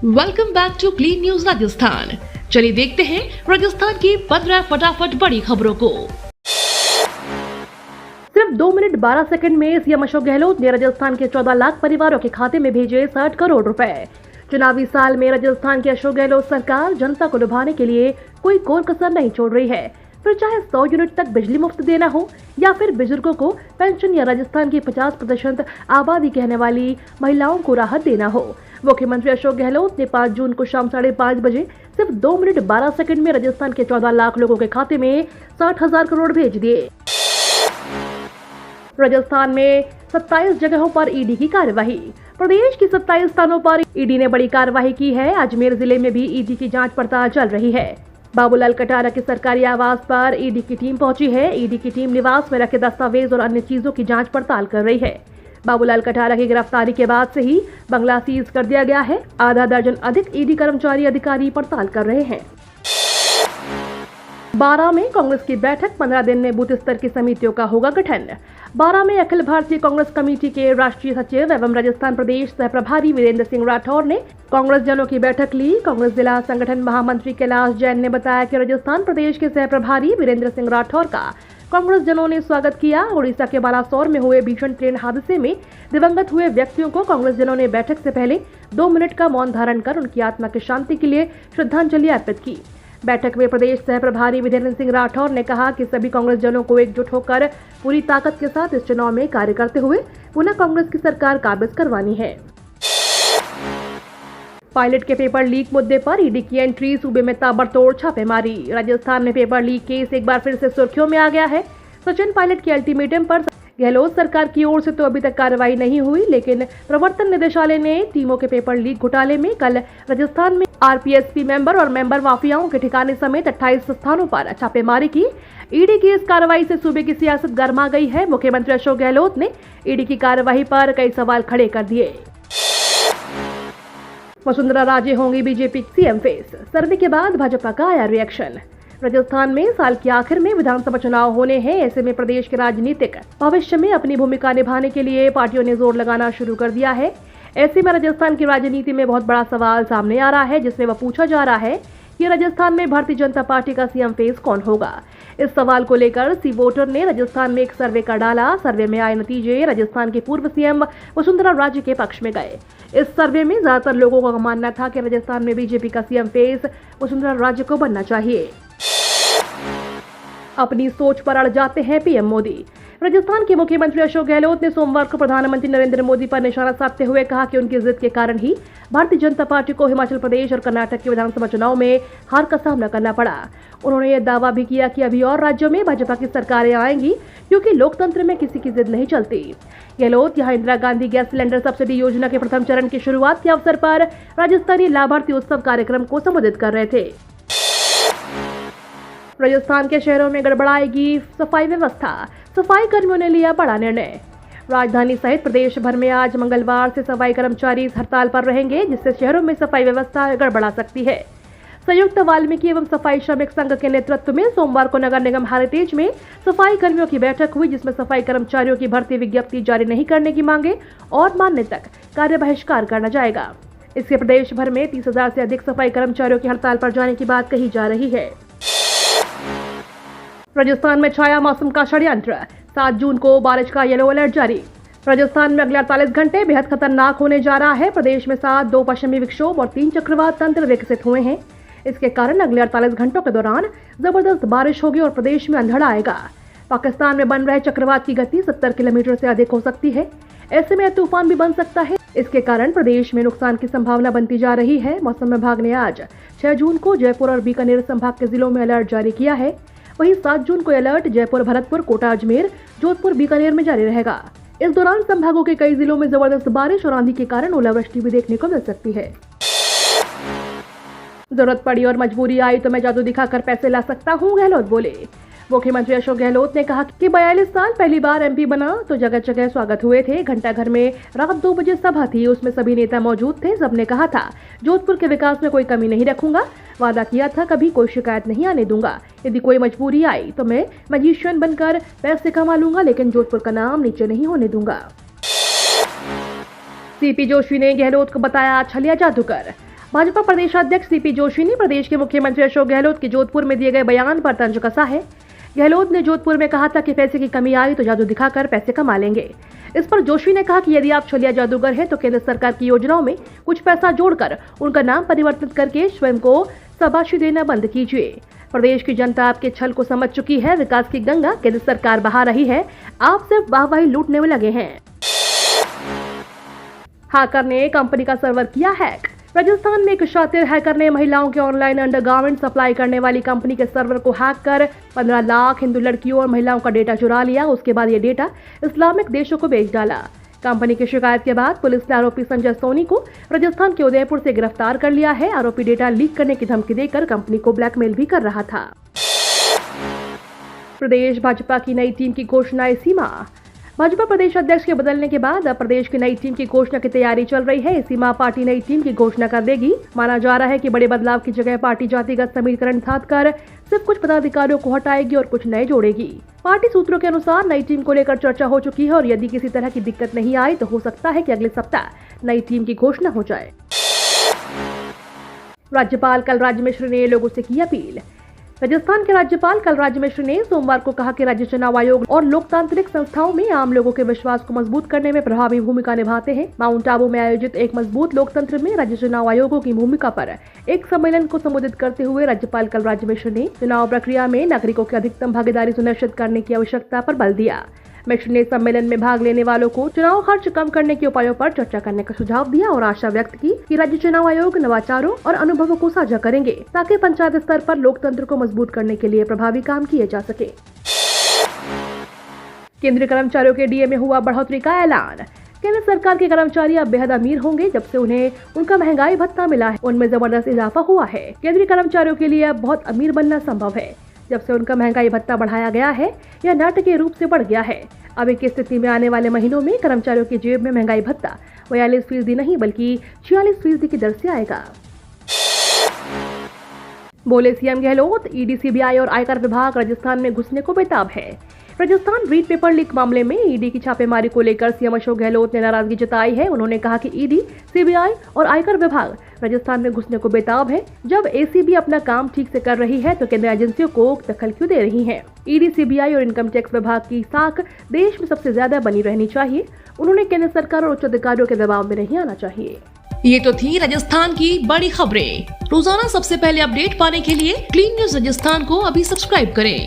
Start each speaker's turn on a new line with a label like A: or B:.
A: Welcome back to clean news Rajasthan. चलिए देखते हैं राजस्थान की 15 फटाफट बड़ी खबरों को। सिर्फ 2 मिनट 12 सेकंड में सीएम अशोक गहलोत ने राजस्थान के 14 लाख परिवारों के खाते में भेजे 60 करोड़ रुपए। चुनावी साल में राजस्थान की अशोक गहलोत सरकार जनता को लुभाने के लिए कोई कोर कसर नहीं छोड़ रही है। फिर चाहे 100 यूनिट तक बिजली मुफ्त देना हो या फिर बुजुर्गों को पेंशन या राजस्थान की 50% आबादी कहने वाली महिलाओं को राहत देना हो। मुख्यमंत्री अशोक गहलोत ने 5 जून को शाम 5:30 बजे सिर्फ 2 मिनट 12 सेकंड में राजस्थान के 14 लाख लोगों के खाते में 60,000 करोड़ भेज दिए। राजस्थान में 27 जगहों पर ईडी की कार्यवाही। प्रदेश की 27 स्थानों पर ईडी ने बड़ी कार्यवाही की है। अजमेर जिले में भी ईडी की जांच पड़ताल चल रही है। बाबूलाल कटारा के सरकारी आवास पर ईडी की टीम पहुंची है। ईडी की टीम निवास में रखे दस्तावेज और अन्य चीजों की जांच पड़ताल कर रही है। बाबूलाल कटारा की गिरफ्तारी के बाद से ही बंगला सीज कर दिया गया है। आधा दर्जन अधिक ईडी कर्मचारी अधिकारी पड़ताल कर रहे हैं। 12 में कांग्रेस की बैठक, 15 दिन में बूथ स्तर की समितियों का होगा गठन। 12 में अखिल भारतीय कांग्रेस कमेटी के राष्ट्रीय सचिव एवं राजस्थान प्रदेश सह प्रभारी वीरेंद्र सिंह राठौर ने कांग्रेस जनों की बैठक ली। कांग्रेस जिला संगठन महामंत्री कैलाश जैन ने बताया कि राजस्थान प्रदेश के सह प्रभारी वीरेंद्र सिंह राठौर का कांग्रेस जनों ने स्वागत किया। उड़ीसा के बालासोर में हुए भीषण ट्रेन हादसे में दिवंगत हुए व्यक्तियों को कांग्रेस जनों ने बैठक से पहले 2 मिनट का मौन धारण कर उनकी आत्मा की शांति के लिए श्रद्धांजलि अर्पित की। बैठक में प्रदेश सह प्रभारी वीरेंद्र सिंह राठौर ने कहा कि सभी कांग्रेस जनों को एकजुट होकर पूरी ताकत के साथ इस चुनाव में कार्य करते हुए पुनः कांग्रेस की सरकार काबिज करवानी है। पायलट के पेपर लीक मुद्दे पर ईडी की एंट्री, सूबे में ताबड़तोड़ छापेमारी। राजस्थान में पेपर लीक केस एक बार फिर से सुर्खियों में आ गया है। सचिन पायलट के अल्टीमेटम पर गहलोत सरकार की ओर से तो अभी तक कार्रवाई नहीं हुई, लेकिन प्रवर्तन निदेशालय ने टीमों के पेपर लीक घोटाले में कल राजस्थान में आरपीएसपी मेंबर और मेंबर माफियाओं के ठिकाने समेत 28 स्थानों पर छापेमारी की। ईडी की इस कार्रवाई से सूबे की सियासत गर्मा गई है। मुख्यमंत्री अशोक गहलोत ने ईडी की कार्रवाई पर कई सवाल खड़े कर दिए। वसुंधरा राजे होंगी बीजेपी सीएम फेस। सर्वे के बाद भाजपा का आया रिएक्शन। राजस्थान में साल के आखिर में विधानसभा चुनाव होने हैं। ऐसे में प्रदेश के राजनीतिक भविष्य में अपनी भूमिका निभाने के लिए पार्टियों ने जोर लगाना शुरू कर दिया है। ऐसे में राजस्थान की राजनीति में बहुत बड़ा सवाल सामने आ रहा है, जिसमें वह पूछा जा रहा है कि राजस्थान में भारतीय जनता पार्टी का सीएम फेस कौन होगा। इस सवाल को लेकर सी वोटर ने राजस्थान में एक सर्वे कर डाला। सर्वे में आए नतीजे राजस्थान के पूर्व सीएम वसुंधरा राजे के पक्ष में गए। इस सर्वे में ज्यादातर लोगों का मानना था कि राजस्थान में बीजेपी का सीएम फेस वसुंधरा राजे को बनना चाहिए। अपनी सोच पर अड़ जाते हैं पीएम मोदी। राजस्थान के मुख्यमंत्री अशोक गहलोत ने सोमवार को प्रधानमंत्री नरेंद्र मोदी पर निशाना साधते हुए कहा कि उनकी जिद के कारण ही भारतीय जनता पार्टी को हिमाचल प्रदेश और कर्नाटक के विधानसभा चुनाव में हार का सामना करना पड़ा। उन्होंने यह दावा भी किया कि अभी और राज्यों में भाजपा की सरकारें आएंगी, क्योंकि लोकतंत्र में किसी की जिद नहीं चलती। गहलोत यहां Indira Gandhi gas cylinder subsidy योजना के प्रथम चरण की शुरुआत के अवसर पर राजस्थानी लाभार्थी उत्सव कार्यक्रम को संबोधित कर रहे थे। राजस्थान के शहरों में गड़बड़ाएगी सफाई व्यवस्था। सफाई कर्मियों ने लिया बड़ा निर्णय। राजधानी सहित प्रदेश भर में आज मंगलवार से सफाई कर्मचारी हड़ताल पर रहेंगे, जिससे शहरों में सफाई व्यवस्था गड़बड़ा सकती है। संयुक्त वाल्मीकि एवं सफाई श्रमिक संघ के नेतृत्व में सोमवार को नगर निगम हेरिटेज में सफाई कर्मियों की बैठक हुई, जिसमें सफाई कर्मचारियों की भर्ती विज्ञप्ति जारी नहीं करने की मांगे और मानने तक कार्य बहिष्कार करना जाएगा। इससे प्रदेश भर में 30,000 से अधिक सफाई कर्मचारियों की हड़ताल पर जाने की बात कही जा रही है। राजस्थान में छाया मौसम का षड्यंत्र, 7 जून को बारिश का येलो अलर्ट जारी। राजस्थान में अगले 48 घंटे बेहद खतरनाक होने जा रहा है। प्रदेश में 7 2 पश्चिमी विक्षोभ और 3 चक्रवात तंत्र विकसित हुए हैं। इसके कारण अगले 48 घंटों के दौरान जबरदस्त बारिश होगी और प्रदेश में अंधड़ आएगा। पाकिस्तान में बन रहे चक्रवात की गति 70 किलोमीटर से अधिक हो सकती है। ऐसे में तूफान भी बन सकता है। इसके कारण प्रदेश में नुकसान की संभावना बनती जा रही है। मौसम विभाग ने आज 6 जून को जयपुर और बीकानेर संभाग के जिलों में अलर्ट जारी किया है। वहीं 7 जून को अलर्ट जयपुर, भरतपुर, कोटा, अजमेर, जोधपुर, बीकानेर में जारी रहेगा। इस दौरान संभागों के कई जिलों में जबरदस्त बारिश और आंधी के कारण ओलावृष्टि भी देखने को मिल सकती है। जरूरत पड़ी और मजबूरी आई तो मैं जादू दिखाकर पैसे ला सकता हूं, गहलोत बोले। मुख्यमंत्री अशोक गहलोत ने कहा कि 42 साल पहली बार एमपी बना तो जगह जगह स्वागत हुए थे। घंटाघर में रात 2 बजे सभा थी, उसमें सभी नेता मौजूद थे। सबने कहा था जोधपुर के विकास में कोई कमी नहीं रखूंगा। वादा किया था कभी कोई शिकायत नहीं आने दूंगा। यदि कोई मजबूरी आई तो मैं मैजिशियन बनकर पैसे कमा लूंगा, लेकिन जोधपुर का नाम नीचे नहीं होने दूंगा। सीपी जोशी ने गहलोत को बताया छलिया जादूगर। भाजपा प्रदेश अध्यक्ष सीपी जोशी ने प्रदेश के मुख्यमंत्री अशोक गहलोत के जोधपुर में दिए गए बयान पर तंज कसा है। गहलोत ने जोधपुर में कहा था कि पैसे की कमी आई तो जादू दिखाकर पैसे कमा लेंगे। इस पर जोशी ने कहा कि यदि आप छलिया जादूगर हैं तो केंद्र सरकार की योजनाओं में कुछ पैसा जोड़कर उनका नाम परिवर्तित करके स्वयं को शाबाशी देना बंद कीजिए। प्रदेश की जनता आपके छल को समझ चुकी है। विकास की गंगा केंद्र सरकार बहा रही है, आप सिर्फ वाहवाही लूटने में लगे हैं। हैकर ने कंपनी का सर्वर किया हैक। राजस्थान में एक शातिर हैकर ने महिलाओं के ऑनलाइन अंडरगारमेंट सप्लाई करने वाली कंपनी के सर्वर को हैक कर 15 लाख हिंदू लड़कियों और महिलाओं का डेटा चुरा लिया। उसके बाद ये डेटा इस्लामिक देशों को बेच डाला। कंपनी की शिकायत के बाद पुलिस ने आरोपी संजय सोनी को राजस्थान के उदयपुर से गिरफ्तार कर लिया है। आरोपी डेटा लीक करने की धमकी देकर कंपनी को ब्लैकमेल भी कर रहा था। प्रदेश भाजपा की नई टीम की घोषणा इसी माह। भाजपा प्रदेश अध्यक्ष के बदलने के बाद अब प्रदेश की नई टीम की घोषणा की तैयारी चल रही है। इसी माह पार्टी नई टीम की घोषणा कर देगी। माना जा रहा है कि बड़े बदलाव की जगह पार्टी जातिगत समीकरण साध कर सिर्फ कुछ पदाधिकारियों को हटाएगी और कुछ नए जोड़ेगी। पार्टी सूत्रों के अनुसार नई टीम को लेकर चर्चा हो चुकी है और यदि किसी तरह की दिक्कत नहीं आई तो हो सकता है कि अगले सप्ताह नई टीम की घोषणा हो जाए। राज्यपाल कलराज मिश्र ने लोगों से की अपील। राजस्थान के राज्यपाल कलराज मिश्र ने सोमवार को कहा कि राज्य चुनाव आयोग और लोकतांत्रिक संस्थाओं में आम लोगों के विश्वास को मजबूत करने में प्रभावी भूमिका निभाते हैं। माउंट आबू में आयोजित एक मजबूत लोकतंत्र में राज्य चुनाव आयोगों की भूमिका पर एक सम्मेलन को संबोधित करते हुए राज्यपाल कलराज मिश्र ने चुनाव प्रक्रिया में नागरिकों की अधिकतम भागीदारी सुनिश्चित करने की आवश्यकता पर बल दिया। मिश्र ने सम्मेलन में भाग लेने वालों को चुनाव खर्च कम करने के उपायों पर चर्चा करने का सुझाव दिया और आशा व्यक्त की कि राज्य चुनाव आयोग नवाचारों और अनुभवों को साझा करेंगे ताकि पंचायत स्तर पर लोकतंत्र को मजबूत करने के लिए प्रभावी काम किए जा सके। केंद्रीय कर्मचारियों के डीए में हुआ बढ़ोतरी का ऐलान। केंद्र सरकार के कर्मचारी अब बेहद अमीर होंगे जब से उन्हें उनका महंगाई भत्ता मिला है। उनमें जबरदस्त इजाफा हुआ है। केंद्रीय कर्मचारियों के लिए अब बहुत अमीर बनना संभव है जब से उनका महंगाई भत्ता बढ़ाया गया है। यह नाटकीय रूप से बढ़ गया है। अब की स्थिति में आने वाले महीनों में कर्मचारियों की जेब में महंगाई भत्ता 42% नहीं बल्कि 46% की दर से आएगा। बोले सीएम गहलोत, ईडी, सीबीआई और आयकर विभाग राजस्थान में घुसने को बेताब है। राजस्थान रीट पेपर लीक मामले में ईडी की छापेमारी को लेकर सीएम अशोक गहलोत ने नाराजगी जताई है। उन्होंने कहा कि ईडी, सीबीआई और आयकर विभाग राजस्थान में घुसने को बेताब है। जब एसीबी अपना काम ठीक से कर रही है तो केंद्रीय एजेंसियों को दखल क्यों दे रही हैं? ईडी, सीबीआई और इनकम टैक्स विभाग की साख देश में सबसे ज्यादा बनी रहनी चाहिए। उन्होंने केंद्र सरकार और उच्च अधिकारियों के दबाव में नहीं आना चाहिए।
B: ये तो थी राजस्थान की बड़ी खबरें। रोजाना सबसे पहले अपडेट पाने के लिए क्लीन न्यूज राजस्थान को अभी सब्सक्राइब करें।